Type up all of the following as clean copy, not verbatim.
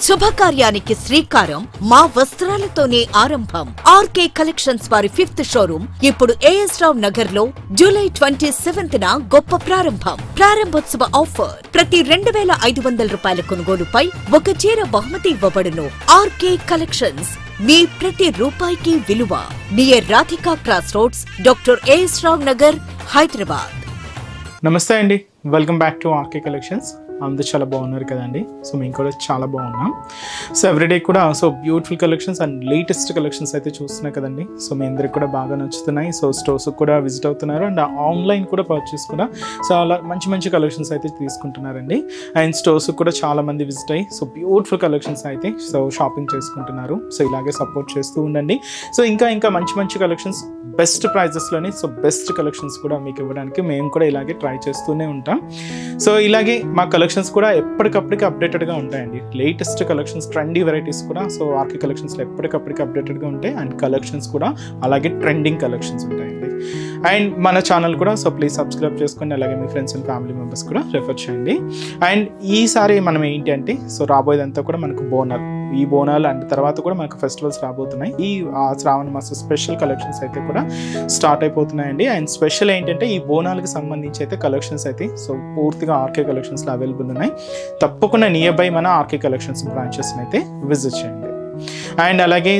శుభకార్యానికి శ్రీకారం మా వస్త్రాలతోనే ఆరంభం. ఆర్కే కలెక్షన్స్ వారి 5th షోరూమ్ ఇప్పుడు ఏఎస్ రావ్ నగర్ లో జూలై 27న గొప్ప ప్రారంభం. ప్రారంభోత్సవ ఆఫర్ ప్రతి 2500 రూపాయల కొనుగోలుపై ఒక చీర బహుమతి ఇవ్వబడును. ఆర్కే కలెక్షన్స్ మీ ప్రతి రూపాయికి విలువ. Near Radhika cross roads, doctor AS Rao Nagar, Hyderabad. నమస్తే అండి, welcome back to RK collections. అందరూ చాలా బాగున్నారు కదండి. సో మేము కూడా చాలా బాగున్నాం. సో ఎవ్రీడే కూడా beautiful collections and latest collections అయితే చూస్తున్నాయి కదండి. సో మీ అందరికి కూడా బాగా నచ్చుతున్నాయి. సో స్టోర్స్కి కూడా విజిట్ అవుతున్నారు అండ్ ఆన్లైన్ కూడా పర్చేస్ కూడా చాలా మంచి కలెక్షన్స్ అయితే తీసుకుంటున్నారండి. అండ్ స్టోర్స్కి కూడా చాలా మంది విజిట్ అయ్యి బ్యూటిఫుల్ కలెక్షన్స్ అయితే షాపింగ్ చేసుకుంటున్నారు. సో ఇలాగే సపోర్ట్ చేస్తూ ఉండండి. సో ఇంకా మంచి కలెక్షన్స్ బెస్ట్ ప్రైజెస్లోని బెస్ట్ కలెక్షన్స్ కూడా మీకు ఇవ్వడానికి మేము కూడా ఇలాగే ట్రై చేస్తూనే ఉంటాం. సో ఇలాగే మా కలెక్షన్స్ కూడా ఎప్పటికప్పటికి అప్డేటెడ్గా ఉంటాయండి. లేటెస్ట్ కలెక్షన్స్, ట్రెండీ వెరైటీస్ కూడా ఆర్కే కలెక్షన్స్లో ఎప్పటికప్పటికి అప్డేటెడ్గా ఉంటాయి. అండ్ కలెక్షన్స్ కూడా అలాగే ట్రెండింగ్ కలెక్షన్స్ ఉంటాయండి. అండ్ మన ఛానల్ కూడా ప్లీజ్ సబ్స్క్రైబ్ చేసుకోండి. అలాగే మీ ఫ్రెండ్స్ అండ్ ఫ్యామిలీ మెంబర్స్ కూడా రెఫర్ చేయండి. అండ్ ఈసారి మనం ఏంటి అంటే రాబోయేదంతా కూడా మనకు బోనాలు, ఈ బోనాలు అండ్ తర్వాత కూడా మనకు ఫెస్టివల్స్ రాబోతున్నాయి. ఈ శ్రావణ మాస స్పెషల్ కలెక్షన్స్ అయితే కూడా స్టార్ట్ అయిపోతున్నాయండి. అండ్ స్పెషల్ ఏంటంటే ఈ బోనాలకు సంబంధించి అయితే కలెక్షన్స్ అయితే పూర్తిగా ఆర్కే కలెక్షన్స్లో అవైలబుల్ ఉన్నాయి. తప్పకుండా నియర్ బై మన ఆర్కే కలెక్షన్స్ బ్రాంచెస్ని అయితే విజిట్ చేయండి. అండ్ అలాగే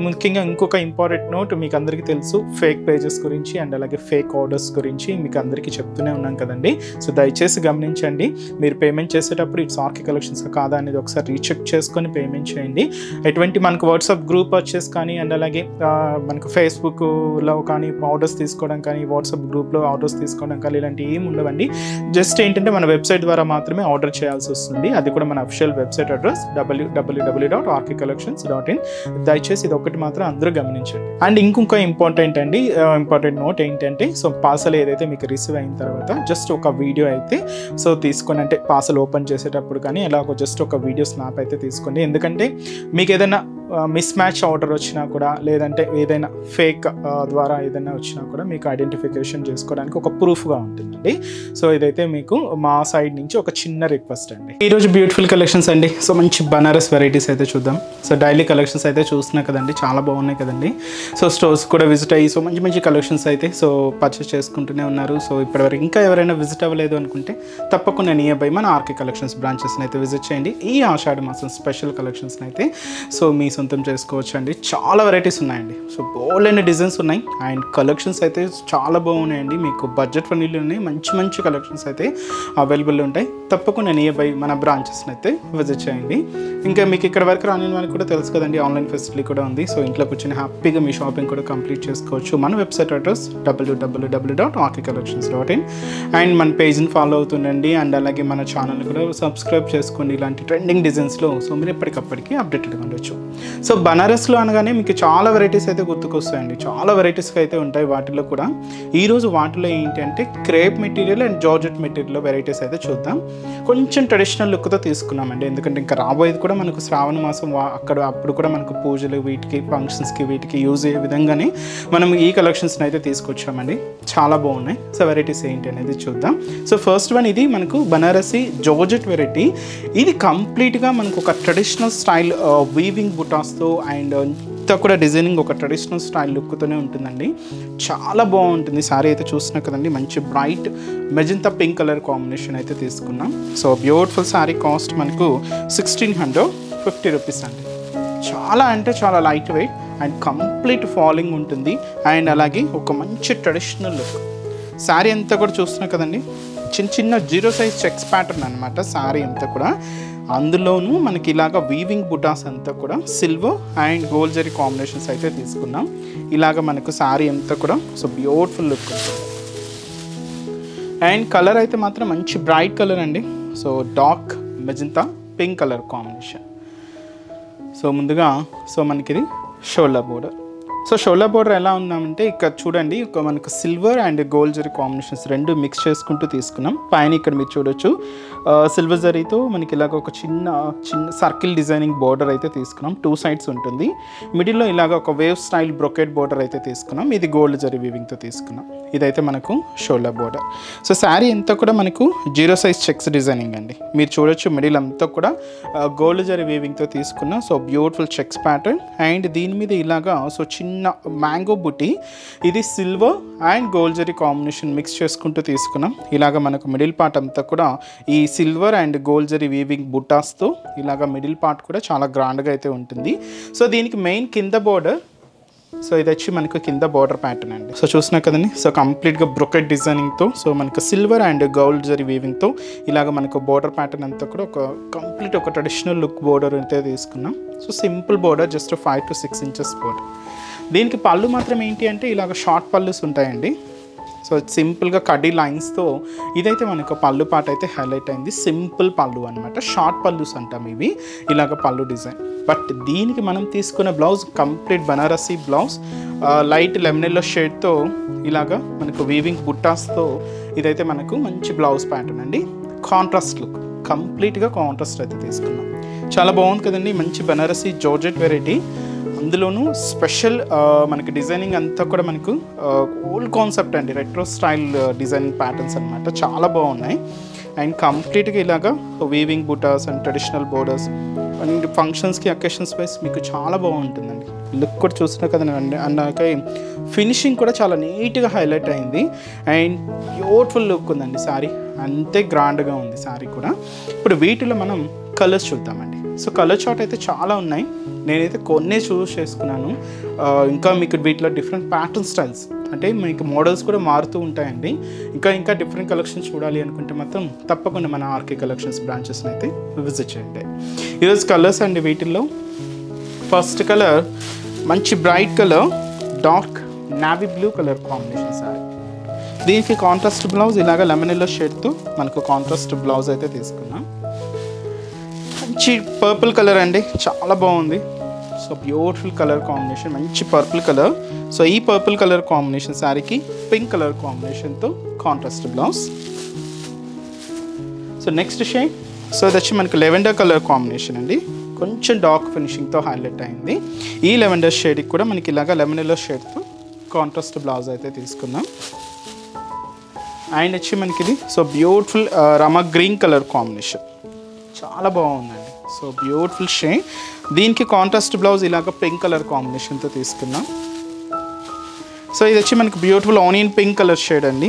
ముఖ్యంగా ఇంకొక ఇంపార్టెంట్ నోట్, మీకు అందరికీ తెలుసు ఫేక్ పేజెస్ గురించి అండ్ అలాగే ఫేక్ ఆర్డర్స్ గురించి మీకు అందరికీ చెప్తూనే ఉన్నాం కదండి. సో దయచేసి గమనించండి. మీరు పేమెంట్ చేసేటప్పుడు ఇట్స్ ఆర్కే కలెక్షన్స్ కాదా అనేది ఒకసారి రీచెక్ చేసుకొని పేమెంట్ చేయండి. ఎటువంటి మనకు వాట్సాప్ గ్రూప్ పర్చేస్ కానీ అండ్ అలాగే మనకు ఫేస్బుక్లో కానీ ఆర్డర్స్ తీసుకోవడం కానీ, వాట్సాప్ గ్రూప్లో ఆర్డర్స్ తీసుకోవడం కానీ ఇలాంటివి ఏమి ఉండవండి. జస్ట్ ఏంటంటే మన వెబ్సైట్ ద్వారా మాత్రమే ఆర్డర్ చేయాల్సి వస్తుంది. అది కూడా మన అఫిషియల్ వెబ్సైట్ అడ్రస్ www.rkcollections.in. దయచేసి ఇది ఒకటి మాత్రం అందరూ గమనించండి. అండ్ ఇంకొక ఇంపార్టెంట్ నోట్ ఏంటంటే పార్సల్ ఏదైతే మీకు రిసీవ్ అయిన తర్వాత జస్ట్ ఒక వీడియో అయితే తీసుకొని, అంటే పార్సల్ ఓపెన్ చేసేటప్పుడు కానీ ఎలాగో జస్ట్ ఒక వీడియో స్నాప్ అయితే తీసుకోండి. ఎందుకంటే మీకు ఏదైనా మిస్ మ్యాచ్ ఆర్డర్ వచ్చినా కూడా, లేదంటే ఏదైనా ఫేక్ ద్వారా ఏదైనా వచ్చినా కూడా మీకు ఐడెంటిఫికేషన్ చేసుకోవడానికి ఒక ప్రూఫ్గా ఉంటుందండి. సో ఇదైతే మీకు మా సైడ్ నుంచి ఒక చిన్న రిక్వెస్ట్ అండి. ఈరోజు బ్యూటిఫుల్ కలెక్షన్స్ అండి. మంచి బనారస్ వెరైటీస్ అయితే చూద్దాం. డైలీ కలెక్షన్స్ అయితే చూస్తున్నా కదండి, చాలా బాగున్నాయి కదండి. స్టోర్స్ కూడా విజిట్ అయ్యి మంచి కలెక్షన్స్ అయితే పర్చేస్ చేసుకుంటూనే ఉన్నారు. ఇప్పటివరకు ఇంకా ఎవరైనా విజిట్ అవ్వలేదు అనుకుంటే తప్పకుండా నియర్ బై మన ఆర్కే కలెక్షన్స్ బ్రాంచెస్ని అయితే విజిట్ చేయండి. ఈ ఆషాఢ మాసం స్పెషల్ కలెక్షన్స్ని అయితే మీ సొంతం చేసుకోవచ్చు అండి. చాలా వెరైటీస్ ఉన్నాయండి. బోల్డ్ అండ్ డిజైన్స్ ఉన్నాయి అండ్ కలెక్షన్స్ అయితే చాలా బాగున్నాయండి. మీకు బడ్జెట్ ఫ్రెండ్లీలో ఉన్నాయి. మంచి కలెక్షన్స్ అయితే అవైలబుల్ ఉంటాయి. తప్పకుండా నియర్ బై మన బ్రాంచెస్ని అయితే విజిట్ చేయండి. ఇంకా మీకు ఇక్కడ వరకు రాని వాళ్ళకి కూడా తెలుసు కదండి, ఆన్లైన్ ఫెసిలిటీ కూడా ఉంది. ఇంట్లో కూర్చొని హ్యాపీగా మీ షాపింగ్ కూడా కంప్లీట్ చేసుకోవచ్చు. మన వెబ్సైట్ అడ్రస్ www.rkcollections.in. అండ్ మన పేజ్ని ఫాలో అవుతుండండి. అండ్ అలాగే మన ఛానల్ కూడా సబ్స్క్రైబ్ చేసుకోండి. ఇలాంటి ట్రెండింగ్ డిజైన్స్లో మీరు ఎప్పటికప్పటికి అప్డేటెడ్గా ఉండొచ్చు. బనారస్లో అనగానే మీకు చాలా వెరైటీస్ అయితే గుర్తుకొస్తాయండి. చాలా వెరైటీస్కి అయితే ఉంటాయి వాటిలో కూడా. ఈరోజు వాటిలో ఏంటంటే crepe material and georgette material varieties అయితే చూద్దాం. కొంచెం ట్రెడిషనల్ లుక్తో తీసుకున్నామండి. ఎందుకంటే ఇంకా రాబోయేది కూడా మనకు శ్రావణ మాసం, అప్పుడు కూడా మనకు పూజలు, వీటికి ఫంక్షన్స్కి వీటికి యూజ్ అయ్యే విధంగానే మనం ఈ కలెక్షన్స్ని అయితే తీసుకొచ్చామండి. చాలా బాగున్నాయి. వెరైటీస్ ఏంటి అనేది చూద్దాం. ఫస్ట్ వన్ ఇది మనకు బనారసి జార్జెట్ వెరైటీ. ఇది కంప్లీట్గా మనకు ఒక ట్రెడిషనల్ స్టైల్ వీవింగ్ బుటాస్తో అండ్ ఇంత కూడా డిజైనింగ్ ఒక ట్రెడిషనల్ స్టైల్ లుక్తోనే ఉంటుందండి. చాలా బాగుంటుంది. సారీ అయితే చూస్తున్నా కదండి, మంచి bright magenta pink colour combination అయితే తీసుకున్నాం. బ్యూటిఫుల్ సారీ కాస్ట్ మనకు 1650 రూపీస్ అండి. చాలా అంటే చాలా light weight and complete falling ఉంటుంది. అండ్ అలాగే ఒక మంచి ట్రెడిషనల్ లుక్. శారీ అంతా కూడా చూస్తున్నా కదండి, చిన్న 0 సైజ్ చెక్స్ ప్యాటర్న్ అనమాట శారీ అంతా కూడా. అందులోనూ మనకి ఇలాగ వీవింగ్ బుటాస్ అంతా కూడా silver and gold zari combinations అయితే తీసుకున్నాం. ఇలాగ మనకు శారీ అంతా కూడా బ్యూటిఫుల్ లుక్ ఉంటుంది. అండ్ కలర్ అయితే మాత్రం మంచి బ్రైట్ కలర్ అండి. Dark magenta pink colour combination. ముందుగా మనకి ఇది shoulder border. So shoulder border ఎలా ఉన్నామంటే ఇక్కడ చూడండి, ఒక మనకు silver and gold zari combinations రెండు మిక్స్ చేసుకుంటూ తీసుకున్నాం. పైన ఇక్కడ మీరు చూడొచ్చు సిల్వర్ జరీతో మనకి ఇలాగ ఒక చిన్న సర్కిల్ డిజైనింగ్ బోర్డర్ అయితే తీసుకున్నాం. 2 సైడ్స్ ఉంటుంది. మిడిల్లో ఇలాగ ఒక వేవ్ స్టైల్ బ్రొకెట్ బోర్డర్ అయితే తీసుకున్నాం. ఇది గోల్డ్ జరీ వీవింగ్తో తీసుకున్నాం. ఇదైతే మనకు షోల్డర్ బోర్డర్. సో శారీ అంతా కూడా మనకు 0 సైజ్ చెక్స్ డిజైనింగ్ అండి. మీరు చూడొచ్చు మిడిల్ అంతా కూడా గోల్డ్ జరీ వీవింగ్తో తీసుకున్నాం. So beautiful checks pattern and దీని మీద ఇలాగా సో చిన్న మ్యాంగో బుట్టి, ఇది silver and gold zari combination mix చేసుకుంటూ తీసుకున్నాం. ఇలాగ మనకు మిడిల్ పార్ట్ అంతా కూడా ఈ silver and gold zari weaving బుట్టాస్తో ఇలాగ మిడిల్ పార్ట్ కూడా చాలా గ్రాండ్గా అయితే ఉంటుంది. సో దీనికి మెయిన్ కింద బోర్డర్, సో ఇది వచ్చి మనకు కింద బార్డర్ ప్యాటర్న్ అండి. సో చూసినా కదండి, సో కంప్లీట్గా బ్రొకెట్ డిజైనింగ్తో సో మనకు సిల్వర్ అండ్ గోల్డ్ జరీ వీవింగ్తో ఇలాగ మనకు బార్డర్ ప్యాటర్న్ అంతా కూడా ఒక ట్రెడిషనల్ లుక్ బోర్డర్ అయితే తీసుకున్నాం. So simple border, just 5 to 6 inches border. దీనికి పళ్ళు మాత్రం ఏంటి అంటే ఇలాగ షార్ట్ పళ్ళుస్ ఉంటాయండి. సో సింపుల్గా కడ్డీ లైన్స్తో ఇదైతే మనకు పళ్ళు పాట అయితే హైలైట్ అయింది. సింపుల్ పళ్ళు అనమాట, షార్ట్ పళ్ళుస్ అంటాం ఇవి, ఇలాగ పళ్ళు డిజైన్. బట్ దీనికి మనం తీసుకున్న blouse complete Banarasi blouse, light lemon yellow షేడ్తో ఇలాగ మనకు వీవింగ్ బుట్టాస్తో ఇదైతే మనకు మంచి బ్లౌజ్ ప్యాటర్న్ అండి. కాంట్రాస్ట్ లుక్, కంప్లీట్గా కాంట్రాస్ట్ అయితే తీసుకున్నాం. చాలా బాగుంది కదండి, మంచి బనారసీ జార్జెట్ వెరైటీ. అందులోనూ స్పెషల్ మనకి డిజైనింగ్ అంతా కూడా మనకు ఓల్డ్ కాన్సెప్ట్ అండి, రెట్రో స్టైల్ డిజైనింగ్ ప్యాటర్న్స్ అనమాట. చాలా బాగున్నాయి అండ్ కంప్లీట్గా ఇలాగా weaving buttas and traditional borders and ఫంక్షన్స్కి అకేషన్స్ వైజ్ మీకు చాలా బాగుంటుందండి. లుక్ కూడా చూసినా కదండి, అన్నాక ఫినిషింగ్ కూడా చాలా నీట్గా హైలైట్ అయింది అండ్ బ్యూటిఫుల్ లుక్ ఉందండి. శారీ అంతే గ్రాండ్గా ఉంది శారీ కూడా. ఇప్పుడు వీటిలో మనం కలర్స్ చూద్దామండి. సో కలర్ చార్ట్ అయితే చాలా ఉన్నాయి, నేనైతే కొన్నే చూస్ చేసుకున్నాను. ఇంకా మీకు వీటిలో డిఫరెంట్ ప్యాటర్న్ స్టైల్స్ అంటే మీకు మోడల్స్ కూడా మారుతూ ఉంటాయండి. ఇంకా డిఫరెంట్ కలెక్షన్స్ చూడాలి అనుకుంటే మాత్రం తప్పకుండా మన ఆర్కే కలెక్షన్స్ బ్రాంచెస్ని అయితే విజిట్ చేయండి. ఈరోజు కలర్స్ అండి, వీటిల్లో ఫస్ట్ కలర్ మంచి bright colour, dark navy blue colour combination sorry. దీనికి కాంట్రాస్ట్ బ్లౌజ్ ఇలాగ లెమన్ ఎల్లో షేడ్తో మనకు కాంట్రాస్ట్ బ్లౌజ్ అయితే తీసుకున్నాం. మంచి పర్పుల్ కలర్ అండి, చాలా బాగుంది. సో బ్యూటిఫుల్ కలర్ కాంబినేషన్, మంచి పర్పుల్ కలర్. సో ఈ పర్పుల్ కలర్ కాంబినేషన్ శారీకి పింక్ కలర్ కాంబినేషన్తో contrast blouse. So next shade, so ఇది వచ్చి మనకి లెవెండర్ కలర్ కాంబినేషన్ అండి, కొంచెం డార్క్ ఫినిషింగ్తో హైలైట్ అయింది. ఈ లెవెండర్ షేడ్కి కూడా మనకి ఇలాగ లెమన్ ఎల్లో షేడ్తో కాంట్రాస్ట్ బ్లౌజ్ అయితే తీసుకున్నాం. అండ్ వచ్చి మనకి ఇది so beautiful Rama green colour combination, చాలా బాగుందండి. సో బ్యూటిఫుల్ షేడ్, దీనికి కాంట్రాస్ట్ బ్లౌజ్ ఇలాగ పింక్ కలర్ కాంబినేషన్తో తీసుకున్నాం. సో ఇది వచ్చి మనకి beautiful onion pink colour shade అండి,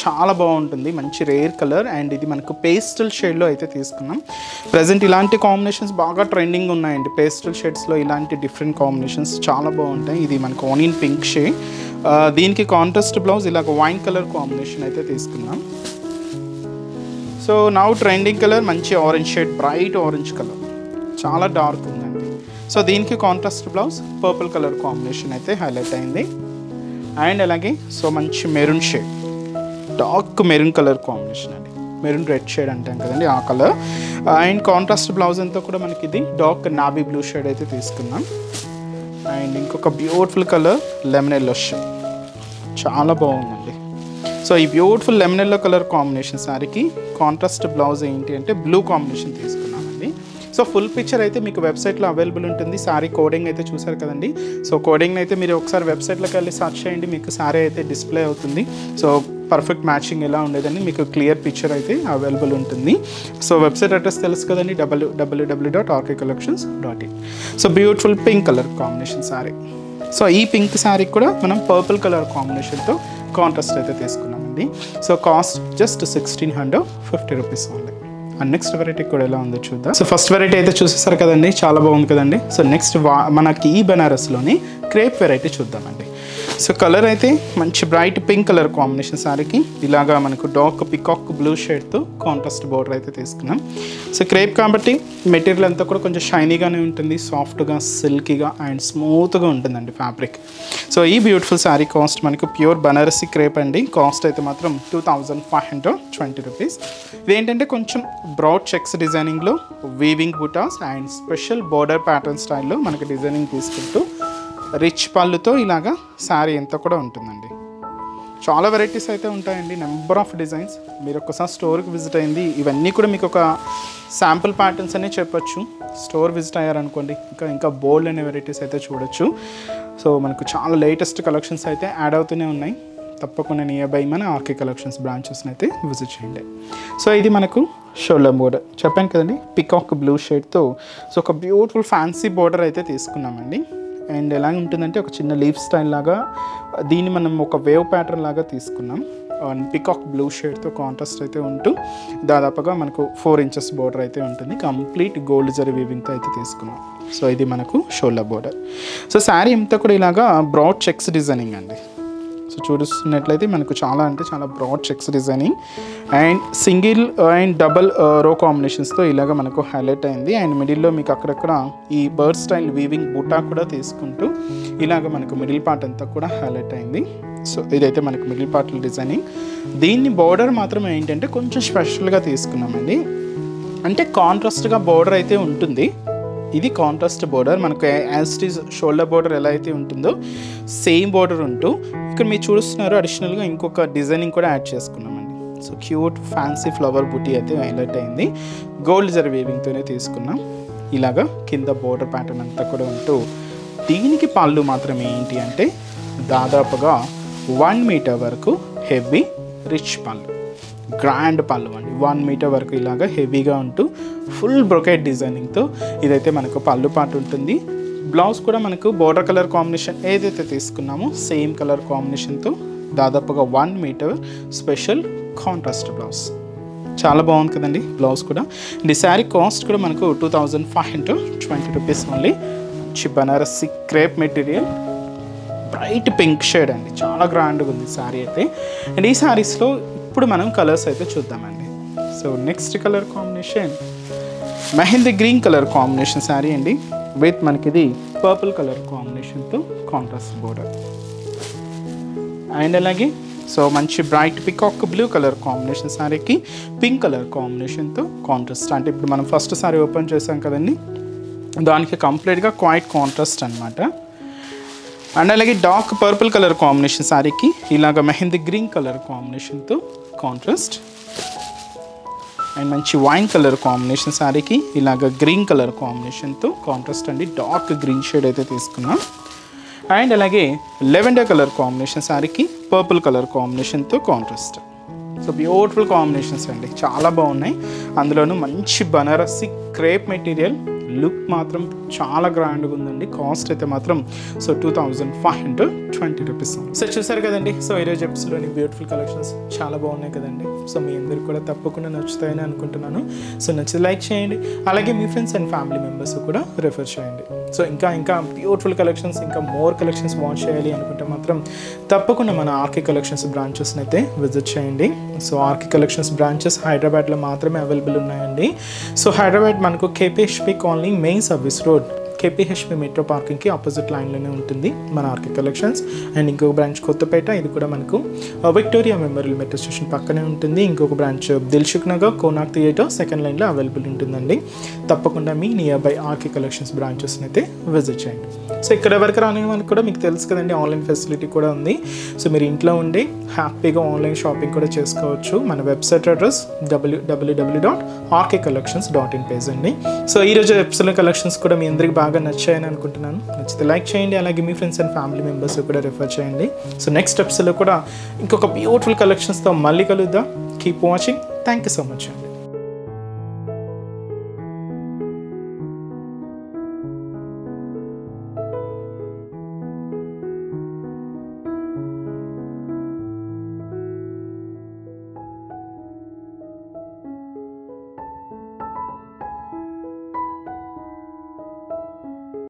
చాలా బాగుంటుంది, మంచి రేర్ కలర్. అండ్ ఇది మనకు పేస్టల్ షేడ్లో అయితే తీసుకున్నాం. ప్రజెంట్ ఇలాంటి కాంబినేషన్స్ బాగా ట్రెండింగ్ ఉన్నాయండి, పేస్టల్ షేడ్స్లో ఇలాంటి డిఫరెంట్ కాంబినేషన్స్ చాలా బాగుంటాయి. ఇది మనకు ఆనియన్ పింక్ షేడ్, దీనికి కాంట్రాస్ట్ బ్లౌజ్ ఇలాగ వైన్ కలర్ కాంబినేషన్ అయితే తీసుకున్నాం. సో నౌ ట్రెండింగ్ కలర్ మంచి orange shade, bright orange colour, చాలా డార్క్ ఉందండి. సో దీనికి contrast blouse purple colour combination అయితే హైలైట్ అయింది. అండ్ అలాగే సో మంచి maroon shade, dark maroon colour combination అండి, మెరూన్ రెడ్ షేడ్ అంటాం కదండి ఆ కలర్. అండ్ కాంట్రాస్ట్ బ్లౌజ్ అంతా కూడా మనకి ఇది డార్క్ నావీ బ్లూ షేడ్ అయితే తీసుకున్నాం. అండ్ ఇంకొక beautiful colour lemon yellow shade, చాలా బాగుందండి. సో ఈ beautiful lemon yellow colour combination శారీకి కాంట్రాస్ట్ బ్లౌజ్ ఏంటి అంటే బ్లూ కాంబినేషన్ తీసుకున్నామండి. సో ఫుల్ పిక్చర్ అయితే మీకు వెబ్సైట్లో అవైలబుల్ ఉంటుంది. శారీ కోడింగ్ అయితే చూసారు కదండి. సో కోడింగ్ అయితే మీరు ఒకసారి వెబ్సైట్లోకి వెళ్ళి సర్చ్ చేయండి, మీకు శారీ అయితే డిస్ప్లే అవుతుంది. సో పర్ఫెక్ట్ మ్యాచింగ్ ఎలా ఉండేదని మీకు క్లియర్ పిక్చర్ అయితే అవైలబుల్ ఉంటుంది. సో వెబ్సైట్ అడ్రస్ తెలుసు కదండి, www.rkcollections.in. So beautiful pink colour combination sari. So ఈ పింక్ శారీకి కూడా మనం పర్పుల్ కలర్ కాంబినేషన్తో కాంట్రాస్ట్ అయితే తీసుకున్నామండి. సో కాస్ట్ జస్ట్ 1650 రూపీస్ ఉంది. అండ్ నెక్స్ట్ వెరైటీ కూడా ఎలా ఉందో చూద్దాం. సో ఫస్ట్ వెరైటీ అయితే చూసేసారు కదండి, చాలా బాగుంది కదండి. సో నెక్స్ట్ మనకి ఈ బనారస్లోని క్రేప్ వెరైటీ చూద్దామండి. సో కలర్ అయితే మంచి బ్రైట్ పింక్ కలర్ కాంబినేషన్ శారీకి ఇలాగా మనకు డార్క్ పికాక్ బ్లూ షేడ్తో కాంట్రాస్ట్ బోర్డర్ అయితే తీసుకున్నాం. సో క్రేప్ కాబట్టి మెటీరియల్ అంతా కూడా కొంచెం షైనీగానే ఉంటుంది, సాఫ్ట్గా సిల్కీగా అండ్ స్మూత్గా ఉంటుందండి ఫ్యాబ్రిక్. సో ఈ బ్యూటిఫుల్ శారీ కాస్ట్ మనకు ప్యూర్ బనారసి క్రేప్ అండి. కాస్ట్ అయితే మాత్రం 2520 రూపీస్. ఇదేంటంటే కొంచెం బ్రాడ్ చెక్స్ డిజైనింగ్లో weaving buttas and special border pattern స్టైల్లో మనకి డిజైనింగ్ తీసుకుంటూ రిచ్ పళ్ళుతో ఇలాగా శారీ అంతా కూడా ఉంటుందండి. చాలా వెరైటీస్ అయితే ఉంటాయండి, నెంబర్ ఆఫ్ డిజైన్స్. మీరు ఒక్కసారి స్టోర్కి విజిట్ అయింది, ఇవన్నీ కూడా మీకు ఒక శాంపుల్ ప్యాటర్న్స్ అనే చెప్పొచ్చు. స్టోర్ విజిట్ అయ్యారనుకోండి ఇంకా బోల్డ్ అనే వెరైటీస్ అయితే చూడొచ్చు. సో మనకు చాలా లేటెస్ట్ కలెక్షన్స్ అయితే యాడ్ అవుతూనే ఉన్నాయి. తప్పకుండా నియర్ బై మన ఆర్కే కలెక్షన్స్ బ్రాంచెస్ని అయితే విజిట్ చేయండి. సో ఇది మనకు షోల్డర్ బోర్డర్ చెప్పాను కదండి, పికాక్ బ్లూ షేడ్తో. సో ఒక బ్యూటిఫుల్ ఫ్యాన్సీ బోర్డర్ అయితే తీసుకున్నామండి. అండ్ ఎలా ఉంటుందంటే ఒక చిన్న లీఫ్ స్టైల్ లాగా, దీన్ని మనం ఒక వేవ్ ప్యాటర్న్ లాగా తీసుకున్నాం. పికాక్ బ్లూ షేడ్తో కాంట్రాస్ట్ అయితే ఉంటూ దాదాపుగా మనకు 4 ఇంచెస్ బోర్డర్ అయితే ఉంటుంది. కంప్లీట్ గోల్డ్ జరీ వీవింగ్తో అయితే తీసుకున్నాం. సో ఇది మనకు షోల్డర్ బోర్డర్. సో శారీ అంతా కూడా ఇలాగా బ్రాడ్ చెక్స్ డిజైనింగ్ అండి. సో చూస్తున్నట్లయితే మనకు చాలా అంటే చాలా broad checks designing and single and double row కాంబినేషన్స్తో ఇలాగ మనకు హైలైట్ అయింది. అండ్ మిడిల్లో మీకు అక్కడక్కడ ఈ బర్డ్ స్టైల్ వీవింగ్ బుటా కూడా తీసుకుంటూ ఇలాగ మనకు మిడిల్ పార్ట్ అంతా కూడా హైలైట్ అయింది. సో ఇదైతే మనకు మిడిల్ పార్ట్లో డిజైనింగ్. దీన్ని బోర్డర్ మాత్రం ఏంటంటే కొంచెం స్పెషల్గా తీసుకున్నామండి. అంటే కాంట్రాస్ట్గా బోర్డర్ అయితే ఉంటుంది. ఇది కాంట్రాస్ట్ బోర్డర్, మనకు as it is shoulder border ఎలా అయితే ఉంటుందో సేమ్ బోర్డర్ ఉంటూ ఇక్కడ మీరు చూస్తున్నారు అడిషనల్గా ఇంకొక డిజైనింగ్ కూడా యాడ్ చేసుకున్నామండి. సో క్యూట్ ఫ్యాన్సీ ఫ్లవర్ బుటీ అయితే హైలైట్ అయింది. గోల్డ్ జరీ వీవింగ్తోనే తీసుకున్నాం. ఇలాగా కింద బోర్డర్ ప్యాటర్న్ అంతా కూడా ఉంటూ దీనికి పళ్ళు మాత్రం ఏంటి అంటే దాదాపుగా 1 మీటర్ వరకు హెవీ రిచ్ పళ్ళు, గ్రాండ్ పళ్ళు అండి. 1 మీటర్ వరకు ఇలాగా హెవీగా ఉంటూ ఫుల్ బ్రొకెట్ డిజైనింగ్తో ఇదైతే మనకు పళ్ళు పాటు ఉంటుంది. బ్లౌజ్ కూడా మనకు బోర్డర్ కలర్ కాంబినేషన్ ఏదైతే తీసుకున్నామో సేమ్ కలర్ కాంబినేషన్తో దాదాపుగా 1 మీటర్ స్పెషల్ కాంట్రాస్ట్ బ్లౌజ్. చాలా బాగుంది కదండి బ్లౌజ్ కూడా. ఈ శారీ కాస్ట్ కూడా మనకు 2520 రూపీస్ ఓన్లీ. మంచి Banarasi crepe material, bright pink shade అండి. చాలా గ్రాండ్గా ఉంది శారీ అయితే. అండ్ ఈ శారీస్లో ఇప్పుడు మనం కలర్స్ అయితే చూద్దామండి. So next colour combination mehndi green colour combination sari అండి. విత్ మనకి ఇది పర్పుల్ కలర్ కాంబినేషన్తో కాంట్రాస్ట్ బోర్డర్. అండ్ అలాగే సో మంచి bright peacock blue colour combination శారీకి పింక్ కలర్ కాంబినేషన్తో కాంట్రాస్ట్. అంటే ఇప్పుడు మనం ఫస్ట్ శారీ ఓపెన్ చేసాం కదండి, దానికి కంప్లీట్గా క్వైట్ కాంట్రాస్ట్ అనమాట. అండ్ అలాగే డార్క్ పర్పుల్ కలర్ కాంబినేషన్ శారీకి ఇలాగ మెహందీ గ్రీన్ కలర్ కాంబినేషన్తో కాంట్రాస్ట్. అండ్ మంచి వైన్ కలర్ కాంబినేషన్ శారీకి ఇలాగ గ్రీన్ కలర్ కాంబినేషన్తో కాంట్రాస్ట్ అండి. డార్క్ గ్రీన్ షేడ్ అయితే తీసుకున్నాం. అండ్ అలాగే లెవెండర్ కలర్ కాంబినేషన్ శారీకి పర్పుల్ కలర్ కాంబినేషన్తో కాంట్రాస్ట్. సో బ్యూటిఫుల్ కాంబినేషన్స్ అండి, చాలా బాగున్నాయి. అందులోనూ మంచి బనారసి క్రేప్ మెటీరియల్, లుక్ మాత్రం చాలా గ్రాండ్గా ఉందండి. కాస్ట్ అయితే మాత్రం సో 2520 రూపీస్. సో చూసారు కదండి. సో ఈరోజు ఎపిసోడ్లోని బ్యూటిఫుల్ కలెక్షన్స్ చాలా బాగున్నాయి కదండి. సో మీ అందరికి కూడా తప్పకుండా నచ్చుతాయని అనుకుంటున్నాను. సో నచ్చితే లైక్ చేయండి, అలాగే మీ ఫ్రెండ్స్ అండ్ ఫ్యామిలీ మెంబర్స్ కూడా రిఫర్ చేయండి. సో ఇంకా బ్యూటిఫుల్ కలెక్షన్స్, ఇంకా మోర్ కలెక్షన్స్ వాచ్ చేయాలి అనుకుంటే మాత్రం తప్పకుండా మన ఆర్కే కలెక్షన్స్ బ్రాంచెస్ని అయితే విజిట్ చేయండి. సో ఆర్కే కలెక్షన్స్ బ్రాంచెస్ హైదరాబాద్లో మాత్రమే అవైలబుల్ ఉన్నాయండి. సో హైదరాబాద్ మనకు KPHB colony main service road, KPHB metro పార్కింగ్కి ఆపోజిట్ లైన్లోనే ఉంటుంది మన ఆర్కే కలెక్షన్స్. అండ్ ఇంకొక బ్రాంచ్ కొత్తపేట, ఇది కూడా మనకు విక్టోరియా మెమోరియల్ మెట్రో స్టేషన్ పక్కనే ఉంటుంది. ఇంకొక branch Dilsukh Nagar Konark theatre second లైన్లో అవైలబుల్ ఉంటుందండి. తప్పకుండా మీ నియర్ బై ఆర్కే కలెక్షన్స్ బ్రాంచెస్ని అయితే విజిట్ చేయండి. సో ఇక్కడ వరకు రాని మనకు కూడా మీకు తెలుసు కదండి, ఆన్లైన్ ఫెసిలిటీ కూడా ఉంది. సో మీరు ఇంట్లో ఉండి హ్యాపీగా ఆన్లైన్ షాపింగ్ కూడా చేసుకోవచ్చు. మన వెబ్సైట్ అడ్రస్ www.rkcollections.in పేజ్ అండి. సో ఈరోజు ఎపిసోడ్ కలెక్షన్స్ కూడా మీ అందరికి బాగా నచ్చాయని అనుకుంటున్నాను. నచ్చితే లైక్ చేయండి, అలాగే మీ ఫ్రెండ్స్ అండ్ ఫ్యామిలీ మెంబర్స్ కూడా రిఫర్ చేయండి. సో నెక్స్ట్ ఎపిసోడ్లో కూడా ఇంకొక బ్యూటిఫుల్ కలెక్షన్స్తో మళ్ళీ కలుద్దాం. Keep watching. Thank you so much అండి.